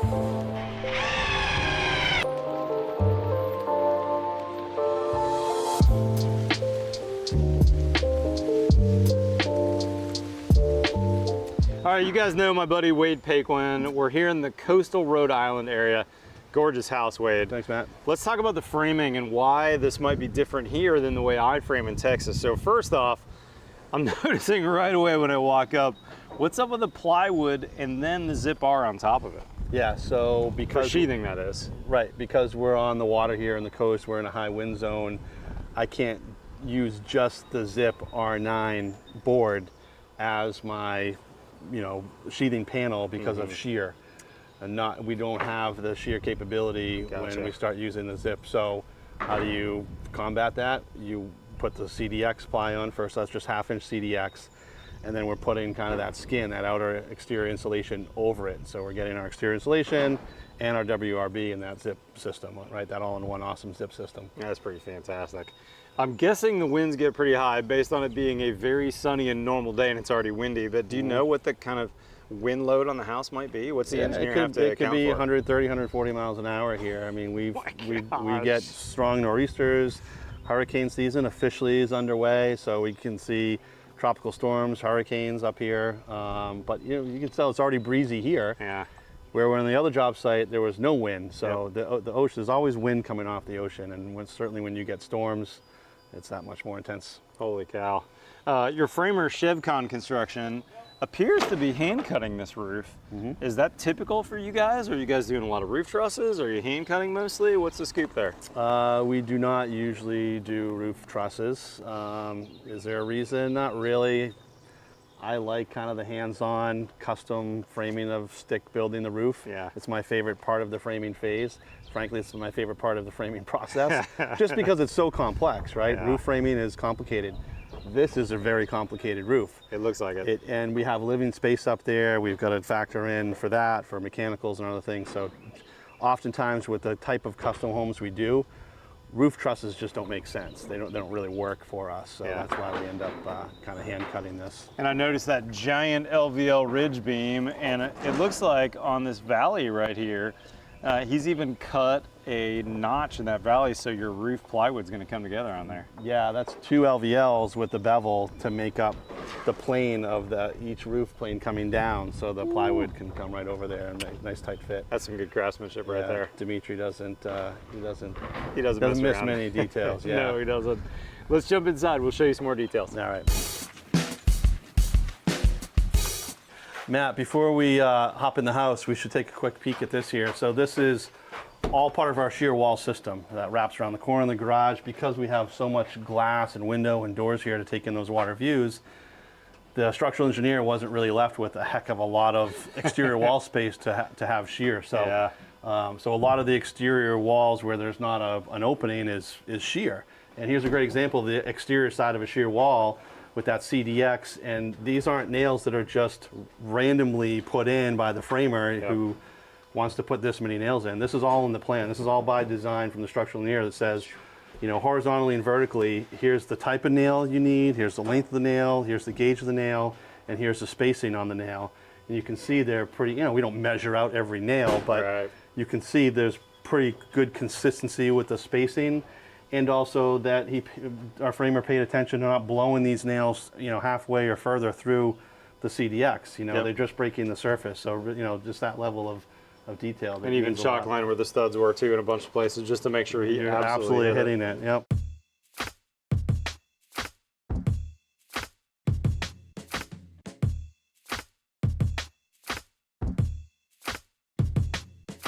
All right, you guys know my buddy Wade Paquin. We're here in the coastal Rhode Island area. Gorgeous house, Wade. Thanks, Matt. Let's talk about the framing and why this might be different here than the way I frame in Texas. So first off, I'm noticing right away when I walk up, what's up with the plywood and then the zip R on top of it? Yeah, so because... For sheathing, that is. Right, because we're on the water here on the coast, we're in a high wind zone, I can't use just the zip R9 board as my sheathing panel because of shear, and we don't have the shear capability when we start using the zip. So how do you combat that? You put the CDX ply on first. That's just 1/2 inch CDX, and then we're putting kind of that skin, that outer exterior insulation over it. So we're getting our exterior insulation and our WRB in that zip system, right? That all-in-one awesome zip system. Yeah, that's pretty fantastic. I'm guessing the winds get pretty high based on it being a very sunny and normal day and it's already windy, but do you know what the kind of wind load on the house might be? What's the engineer have to account for? It could be 130, 140 miles an hour here. I mean, we get strong nor'easters. Hurricane season officially is underway, so we can see tropical storms, hurricanes up here. But you can tell it's already breezy here. Yeah. Where we're on the other job site, there was no wind. So the ocean, there's always wind coming off the ocean, and certainly when you get storms, it's that much more intense. Holy cow. Your framer Chevcon construction appears to be hand cutting this roof. Is that typical for you guys? Are you guys doing a lot of roof trusses? Are you hand cutting mostly? What's the scoop there? We do not usually do roof trusses. Is there a reason? Not really. I like kind of the hands-on custom framing of stick building the roof. Yeah. It's my favorite part of the framing phase. Frankly, it's my favorite part of the framing process, just because it's so complex, right? Yeah. Roof framing is complicated. This is a very complicated roof. It looks like it. And we have living space up there. We've got to factor in for that, for mechanicals and other things. So oftentimes with the type of custom homes we do, roof trusses just don't make sense. They don't really work for us. So that's why we end up kind of hand cutting this. And I noticed that giant LVL ridge beam, and it looks like on this valley right here, he's even cut a notch in that valley so your roof plywood's going to come together on there. Yeah, that's 2 LVLs with the bevel to make up the plane of each roof plane coming down, so the plywood can come right over there and make a nice tight fit. That's some good craftsmanship right there. Dimitri doesn't miss around. many details. Yeah. No, he doesn't. Let's jump inside. We'll show you some more details. All right. Matt, before we hop in the house, we should take a quick peek at this here. So this is all part of our shear wall system that wraps around the corner of the garage. Because we have so much glass and window and doors here to take in those water views, the structural engineer wasn't really left with a heck of a lot of exterior wall space to have shear. So, so a lot of the exterior walls where there's not an opening is shear. And here's a great example of the exterior side of a shear wall with that CDX, and these aren't nails that are just randomly put in by the framer who wants to put this many nails in. This is all in the plan. This is all by design from the structural engineer that says, horizontally and vertically, here's the type of nail you need, here's the length of the nail, here's the gauge of the nail, and here's the spacing on the nail. And you can see they're pretty, we don't measure out every nail, but you can see there's pretty good consistency with the spacing. And also that our framer paid attention to not blowing these nails, halfway or further through the CDX. They're just breaking the surface. So, just that level of detail. And even chalk line where the studs were too in a bunch of places, just to make sure you're absolutely hitting it. Yep.